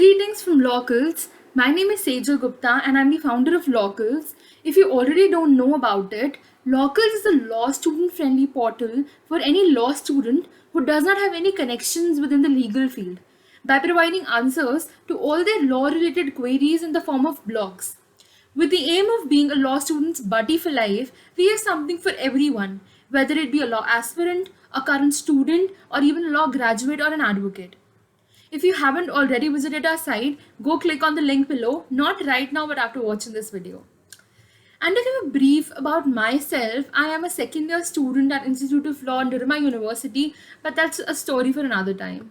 Greetings from Lawocals. My name is Sejal Gupta and I'm the founder of Lawocals. If you already don't know about it, Lawocals is a law student friendly portal for any law student who does not have any connections within the legal field by providing answers to all their law related queries in the form of blogs. With the aim of being a law student's buddy for life, we have something for everyone, whether it be a law aspirant, a current student, or even a law graduate or an advocate. If you haven't already visited our site, go click on the link below, not right now but after watching this video. And to give a brief about myself, I am a second year student at Institute of Law under my university, but that's a story for another time.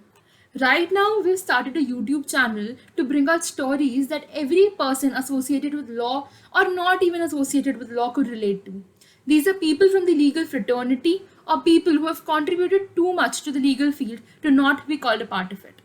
Right now, we've started a YouTube channel to bring out stories that every person associated with law or not even associated with law could relate to. These are people from the legal fraternity or people who have contributed too much to the legal field to not be called a part of it.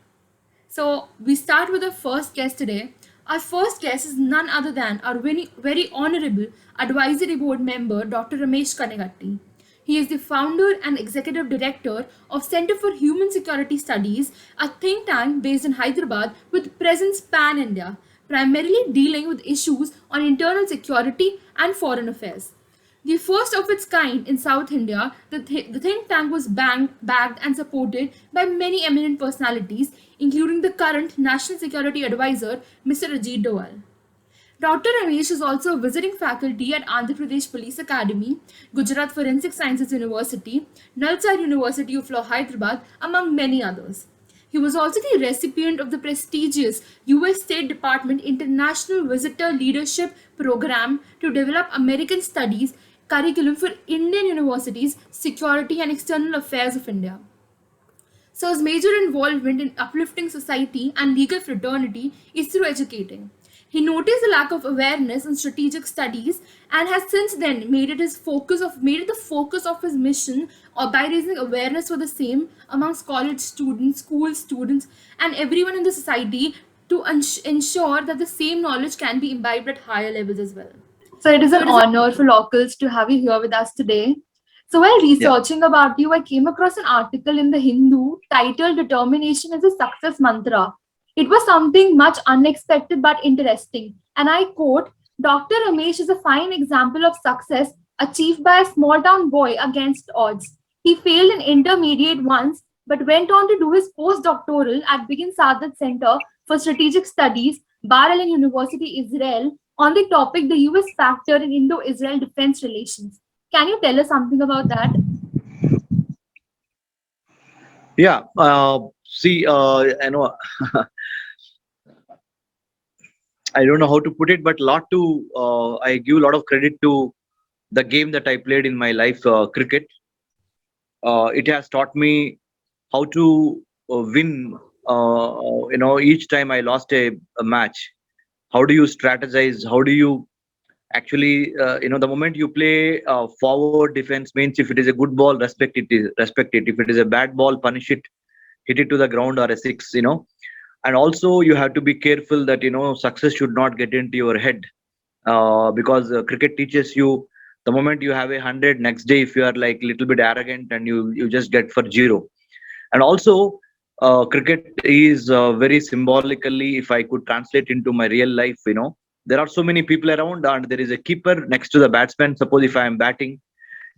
So we start with our first guest today. Our first guest is none other than our very honorable advisory board member, Dr. Ramesh Kanneganti. He is the founder and executive director of Center for Human Security Studies, a think tank based in Hyderabad with presence pan-India, primarily dealing with issues on internal security and foreign affairs. The first of its kind in South India, the think tank was backed and supported by many eminent personalities, including the current National Security Advisor, Mr. Ajit Doval. Dr. Ramesh is also a visiting faculty at Andhra Pradesh Police Academy, Gujarat Forensic Sciences University, Nalsar University of Law Hyderabad, among many others. He was also the recipient of the prestigious US State Department International Visitor Leadership Program to develop American Studies curriculum for Indian universities, security and external affairs of India. So his major involvement in uplifting society and legal fraternity is through educating. He noticed the lack of awareness in strategic studies and has since then made it the focus of his mission or by raising awareness for the same amongst college students, school students, and everyone in the society to ensure that the same knowledge can be imbibed at higher levels as well. So it is an honor for Lawocals to have you here with us today. So while Yeah. researching about you, I came across an article in the Hindu titled Determination is a Success Mantra. It was something much unexpected but interesting. And I quote, Dr. Ramesh is a fine example of success achieved by a small town boy against odds. He failed in intermediate once, but went on to do his postdoctoral at Begin Sadat Center for Strategic Studies, Bar Ilan University, Israel, on the topic the US factor in Indo-Israel defense relations. Can you tell us something about that? Yeah. See, I know I don't know how to put it, but I give a lot of credit to the game that I played in my life, cricket. It has taught me how to win. Each time I lost a match, how do you strategize? How do you actually, the moment you play forward defense means if it is a good ball, respect it. If it is a bad ball, punish it, hit it to the ground or a six. And also you have to be careful that success should not get into your head, because cricket teaches you the moment you have 100, next day if you are like little bit arrogant and you just get for zero. And also cricket is very symbolically, if I could translate into my real life, there are so many people around and there is a keeper next to the batsman. Suppose if I am batting,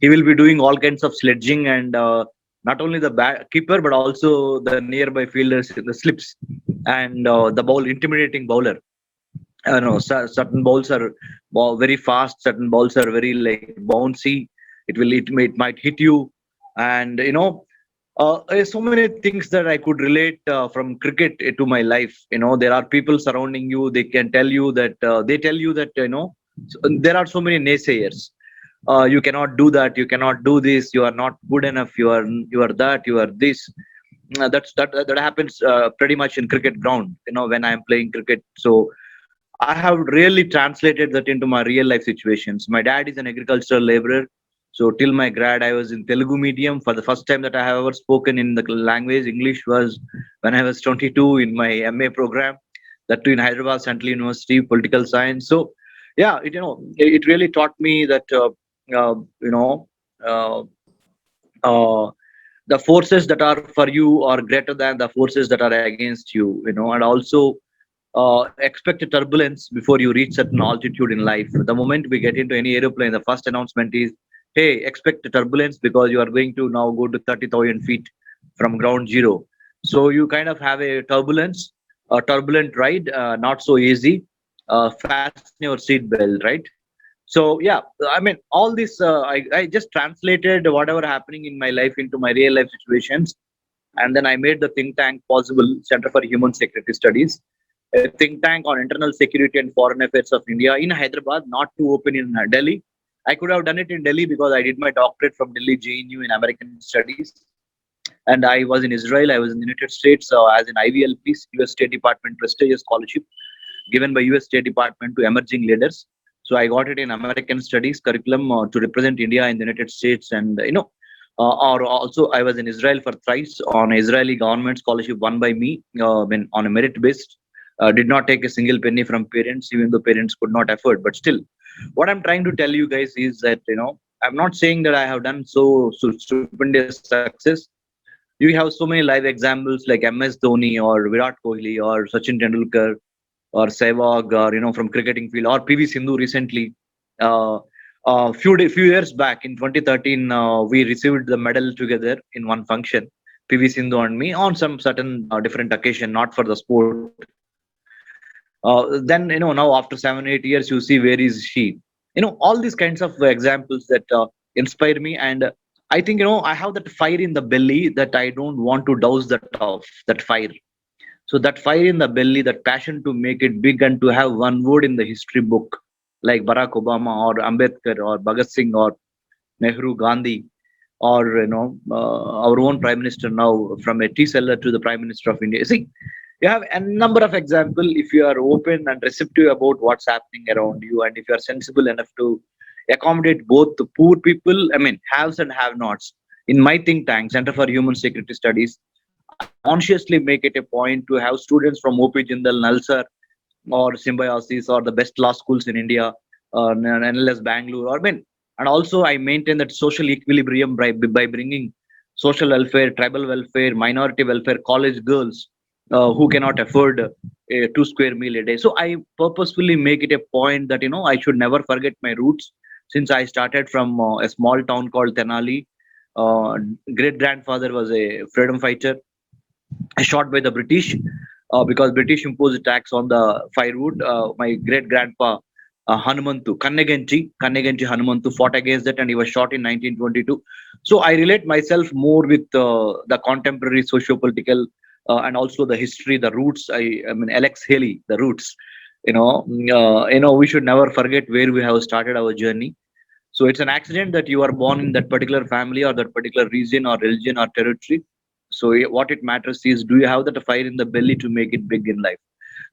he will be doing all kinds of sledging, and not only the keeper but also the nearby fielders in the slips, and the intimidating bowler. Certain balls are very fast, certain balls are very like bouncy. It might hit you, and so many things that I could relate from cricket to my life. There are people surrounding you. They can tell you that there are so many naysayers. You cannot do that. You cannot do this. You are not good enough. You are that. You are this. That happens pretty much in cricket ground. When I am playing cricket, so I have really translated that into my real life situations. My dad is an agricultural laborer. So till my grad, I was in Telugu medium. For the first time that I have ever spoken in the language, English, was when I was 22 in my MA program. That too in Hyderabad Central University, political science. So yeah, it really taught me that uh, you know uh, uh, the forces that are for you are greater than the forces that are against you. And also expect a turbulence before you reach certain altitude in life. The moment we get into any aeroplane, the first announcement is, hey, expect a turbulence because you are going to now go to 30,000 feet from ground zero. So you kind of have a turbulence, a turbulent ride, not so easy. Fasten your seat belt, right? So yeah, I mean, all this, I just translated whatever happening in my life into my real life situations, and then I made the think tank possible, Center for Human Security Studies, a think tank on internal security and foreign affairs of India in Hyderabad, not to open in Delhi. I could have done it in Delhi because I did my doctorate from Delhi JNU in American Studies, and I was in Israel. I was in the United States as an IVLP, US State Department prestigious scholarship given by US State Department to emerging leaders. So I got it in American Studies curriculum to represent India in the United States, and or also I was in Israel for thrice on Israeli government scholarship won by me when on a merit based. Did not take a single penny from parents, even though parents could not afford. But still, what I'm trying to tell you guys is that I'm not saying that I have done so stupendous success. You have so many live examples like MS Dhoni or Virat Kohli or Sachin Tendulkar or Sehwag, or from cricketing field, or PV Sindhu recently. Few years back in 2013, we received the medal together in one function, PV Sindhu and me, on some certain different occasion, not for the sport. Then now after 7 8 years, you see where is she. All these kinds of examples that inspire me, and I think I have that fire in the belly that I don't want to douse that off, that fire. So that fire in the belly, that passion to make it big and to have one word in the history book, like Barack Obama or Ambedkar or Bhagat Singh or Nehru, Gandhi, or our own Prime Minister now, from a tea seller to the Prime Minister of India. See, you have a number of examples if you are open and receptive about what's happening around you, and if you are sensible enough to accommodate both the poor people, I mean, haves and have-nots. In my think tank, Center for Human Security Studies, I consciously make it a point to have students from OP Jindal, Nalsar, or Symbiosis, or the best law schools in India, NLS Bangalore, or men. And also, I maintain that social equilibrium by bringing social welfare, tribal welfare, minority welfare, college girls who cannot afford a 2 square meal a day. So I purposefully make it a point that I should never forget my roots, since I started from a small town called Tenali. Uh, Great grandfather was a freedom fighter shot by the British because British imposed tax on the firewood. My great grandpa Kanneganti Hanumantu fought against that, and he was shot in 1922. So I relate myself more with the contemporary socio-political and also the history, the roots. I mean, Alex Haley, the roots. We should never forget where we have started our journey. So it's an accident that you are born in that particular family or that particular region or religion or territory. So what it matters is, do you have that fire in the belly to make it big in life?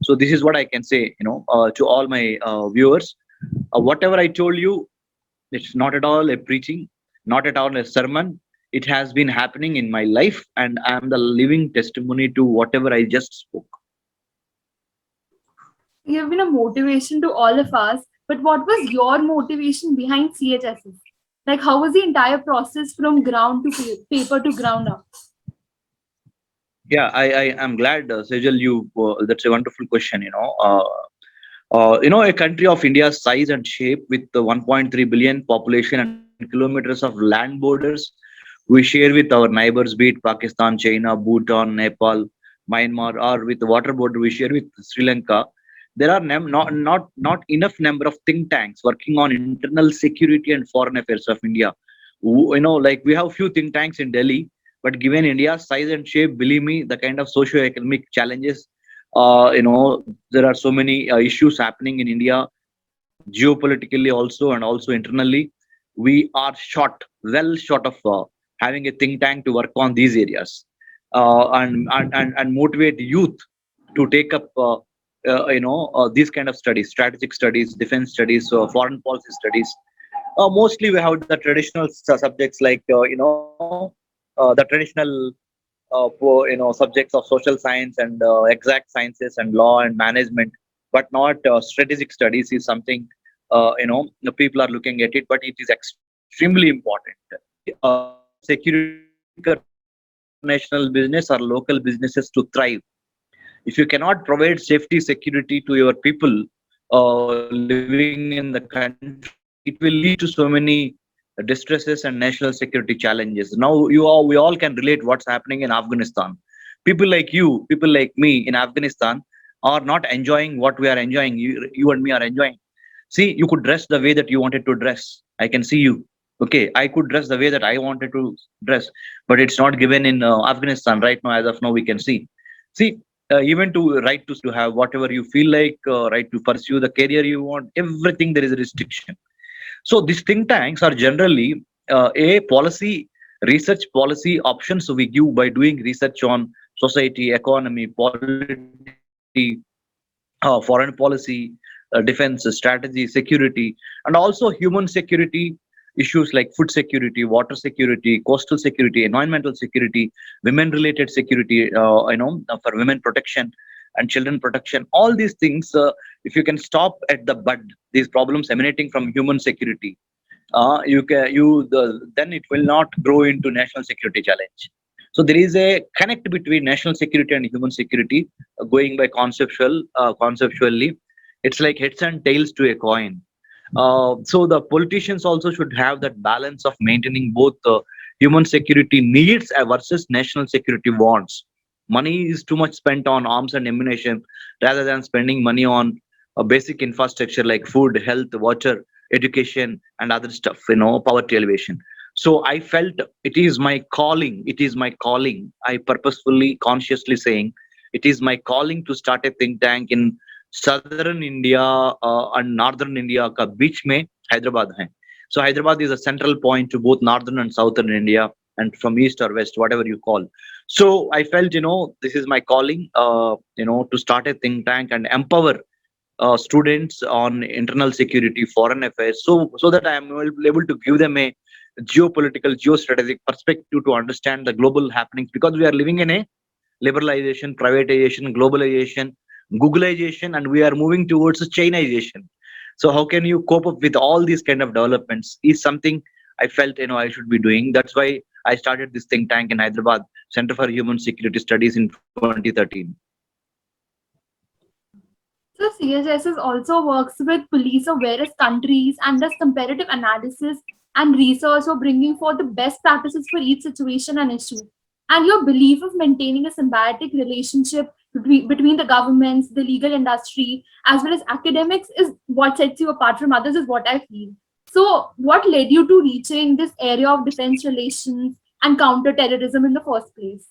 So this is what I can say, to all my viewers. Whatever I told you, it's not at all a preaching, not at all a sermon. It has been happening in my life, and I am the living testimony to whatever I just spoke. You have been a motivation to all of us, but what was your motivation behind CHSS? Like, how was the entire process from ground to paper to ground up? Yeah, I am glad, Sejal, that's a wonderful question. A country of India's size and shape, with the 1.3 billion population and kilometers of land borders we share with our neighbors, be it Pakistan, China, Bhutan, Nepal, Myanmar, or with the water border we share with Sri Lanka, there are not enough number of think tanks working on internal security and foreign affairs of India. Like we have few think tanks in Delhi, but given India's size and shape, believe me, the kind of socio-economic challenges, there are so many issues happening in India, geopolitically also and also internally. We are well short of having a think tank to work on these areas, and motivate youth to take up these kind of studies, strategic studies, defense studies, foreign policy studies. Mostly we have the traditional subjects like the traditional subjects of social science and exact sciences and law and management, but not strategic studies is something the people are looking at it, but it is extremely important. Security, international business or local businesses to thrive. If you cannot provide safety security to your people living in the country, it will lead to so many distresses and national security challenges. Now we all can relate what's happening in Afghanistan. People like people like me in Afghanistan are not enjoying what we are enjoying. You and me are enjoying. See, you could dress the way that you wanted to dress. I can see you. Okay, I could dress the way that I wanted to dress, but it's not given in Afghanistan right now. As of now, we can see. See, even to have whatever you feel like, right to pursue the career you want, everything there is a restriction. So these think tanks are generally a policy research policy options we give by doing research on society, economy, polity, foreign policy, defense, strategy, security, and also human security issues like food security, water security, coastal security, environmental security, women-related security, for women protection and children protection. All these things, if you can stop at the bud, these problems emanating from human security, then it will not grow into national security challenge. So there is a connect between national security and human security, going by conceptually. It's like heads and tails to a coin. So the politicians also should have that balance of maintaining both human security needs versus national security wants. Money is too much spent on arms and ammunition rather than spending money on basic infrastructure like food, health, water, education, and other stuff. Poverty elevation. So I felt it is my calling. It is my calling. I purposefully, consciously saying it is my calling to start a think tank in southern India and northern India का बीच में Hyderabad है. So Hyderabad is a central point to both northern and southern India, and from east or west, whatever you call. So I felt, this is my calling, to start a think tank and empower students on internal security, foreign affairs, so that I am able to give them a geopolitical, geostrategic perspective to understand the global happenings, because we are living in a liberalization, privatization, globalization, Googleization, and we are moving towards Chinization. So how can you cope up with all these kind of developments is something I felt I should be doing. That's why I started this think tank in Hyderabad, Center for Human Security Studies in 2013. So CHSS also works with police of various countries and does comparative analysis and research for bringing forth the best practices for each situation and issue. And your belief of maintaining a symbiotic relationship between the governments, the legal industry, as well as academics is what sets you apart from others, is what I feel. So, what led you to reaching this area of defense relations and counter-terrorism in the first place?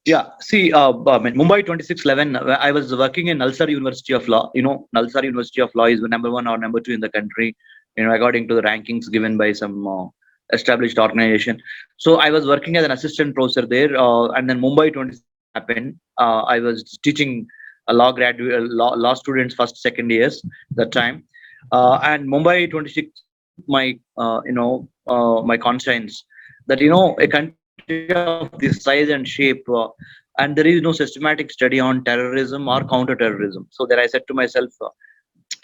Yeah, see, Mumbai 2611, I was working in Nalsar University of Law. Nalsar University of Law is the number one or number two in the country, according to the rankings given by some established organization. So I was working as an assistant professor there, and then Mumbai 26 happened. I was teaching a law students first, second years that time. And Mumbai 26 shook my, my conscience that, a country of this size and shape, and there is no systematic study on terrorism or counter-terrorism. So there I said to myself,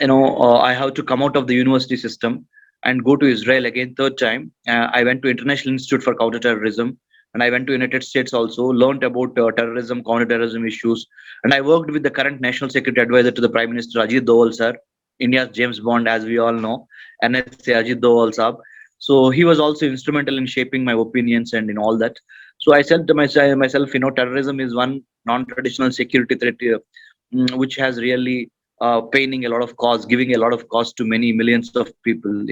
I have to come out of the university system and go to Israel again, third time. I went to International Institute for Counterterrorism, and I went to United States also, learned about terrorism, counterterrorism issues, and I worked with the current National Security Advisor to the Prime Minister, Ajit Doval sir, India's James Bond, as we all know, NSA Ajit Doval sahab. So he was also instrumental in shaping my opinions and in all that. So I said to myself, terrorism is one non-traditional security threat which has really paining a lot of cost, giving a lot of cost to many millions of people.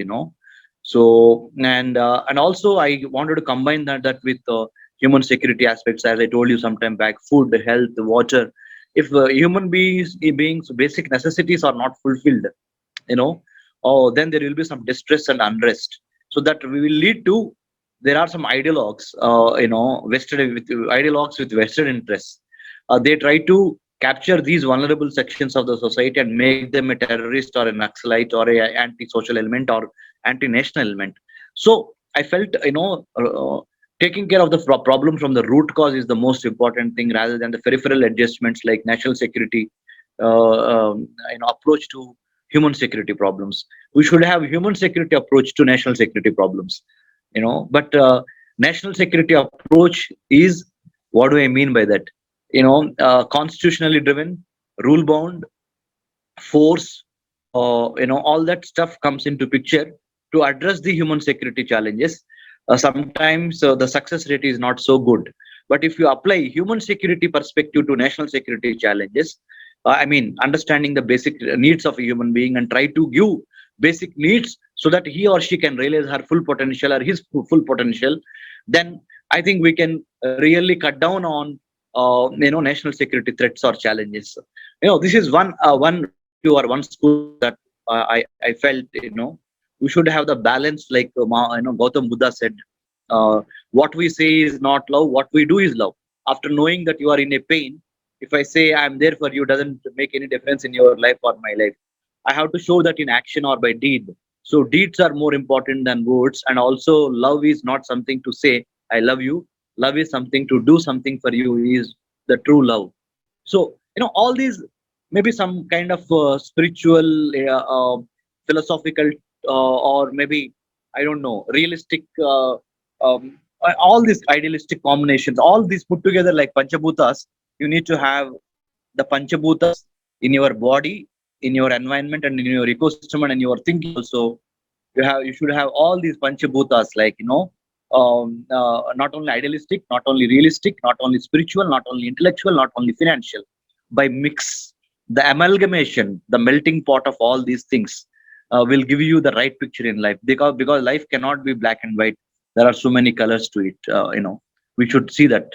So and also I wanted to combine that with human security aspects, as I told you sometime back: food, health, water. If human beings basic necessities are not fulfilled, you know then there will be some distress and unrest, so that we will lead to, there are some ideologues, vested with ideologues with vested interests. They try to capture these vulnerable sections of the society and make them a terrorist or a Naxalite or a anti-social element or anti-national element. So I felt, taking care of the problem from the root cause is the most important thing, rather than the peripheral adjustments like national security approach to human security problems. We should have human security approach to national security problems. But national security approach is, what do I mean by that? constitutionally driven, rule bound, force, all that stuff comes into picture to address the human security challenges. Sometimes the success rate is not so good, but if you apply human security perspective to national security challenges, understanding the basic needs of a human being and try to give basic needs so that he or she can realize her full potential or his full potential, then I think we can really cut down on national security threats or challenges. This is one perspective or one school of thought that I felt. We should have the balance, like Gautam Buddha said. What we say is not love, what we do is love. After knowing that you are in a pain, if I say I'm there for you, doesn't make any difference in your life or my life. I have to show that in action or by deed. So deeds are more important than words, and also love is not something to say I love you. Love is something to do something for you, is the true love. So all these maybe some kind of spiritual, philosophical, or maybe I don't know, realistic, all these idealistic combinations, all these put together like panchabhutas. You need to have the panchabhutas in your body, in your environment, and in your ecosystem, and in your thinking also. You should have all these panchabhutas, like not only idealistic, not only realistic, not only spiritual, not only intellectual, not only financial. By mix, the amalgamation, the melting pot of all these things will give you the right picture in life, because life cannot be black and white. There are so many colors to it. We should see that.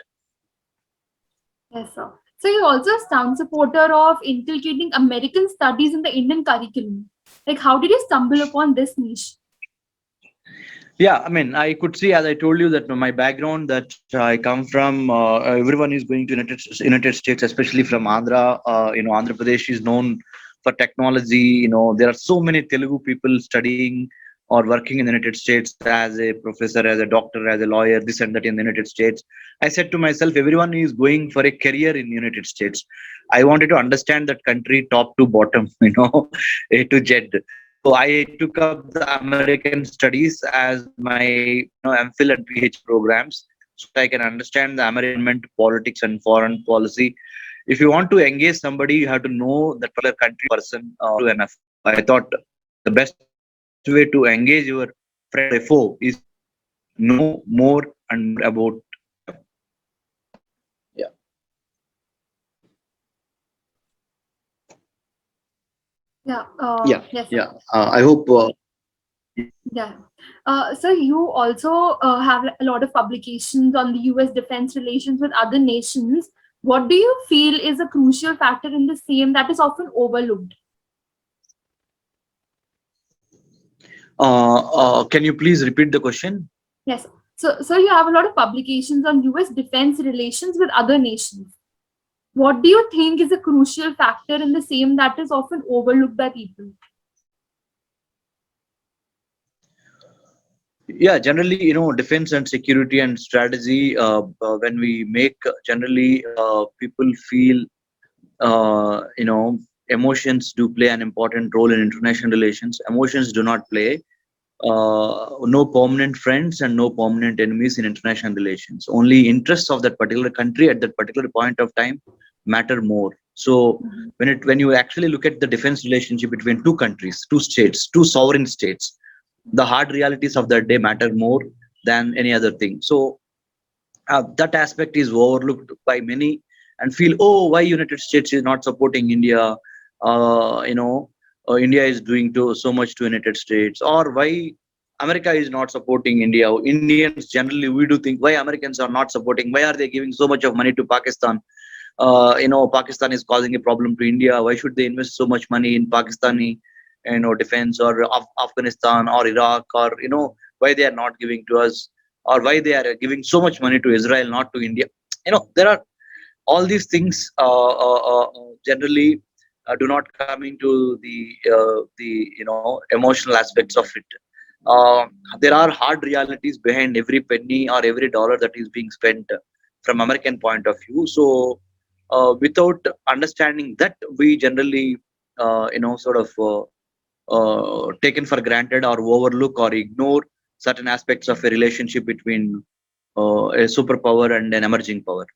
Yes, sir. So you're also a sound supporter of inculcating American studies in the Indian curriculum. Like, how did you stumble upon this niche? Yeah, I could see, as I told you, that my background that I come from, everyone is going to United States, especially from Andhra. Andhra Pradesh is known for technology. There are so many Telugu people studying or working in the United States as a professor, as a doctor, as a lawyer, this and that in the United States. I said to myself, everyone is going for a career in the United States. I wanted to understand that country top to bottom, A to Z. So I took up the American studies as my MPhil and PhD programs, so that I can understand the American politics and foreign policy. If you want to engage somebody, you have to know the particular country person to enough. So I thought the best way to engage your friend or a foe is to know more and more about them. Yeah, Yeah. yeah, Yes, sir. yeah. I hope. Yeah. So you also have a lot of publications on the U.S. defense relations with other nations. What do you feel is a crucial factor in the same that is often overlooked? Can you please repeat the question? Yes. So you have a lot of publications on U.S. defense relations with other nations. What do you think is a crucial factor in the same that is often overlooked by people? Yeah, generally, defense and security and strategy, when we make, generally, people feel, emotions do play an important role in international relations. Emotions do not play. No permanent friends and no permanent enemies in international relations. Only interests of that particular country at that particular point of time matter more. So when you actually look at the defense relationship between two countries, two states, two sovereign states, the hard realities of that day matter more than any other thing. So that aspect is overlooked by many, and feel, oh, why United States is not supporting India? India is doing so much to United States, or why America is not supporting India. Indians generally, we do think, why Americans are not supporting, why are they giving so much of money to Pakistan? Pakistan is causing a problem to India. Why should they invest so much money in Pakistani, defense, or Afghanistan or Iraq, or why they are not giving to us, or why they are giving so much money to Israel, not to India? There are all these things, generally do not come into the emotional aspects of it. Uh, there are hard realities behind every penny or every dollar that is being spent from American point of view. So without understanding that, we generally sort of taken for granted or overlook or ignore certain aspects of a relationship between a superpower and an emerging power.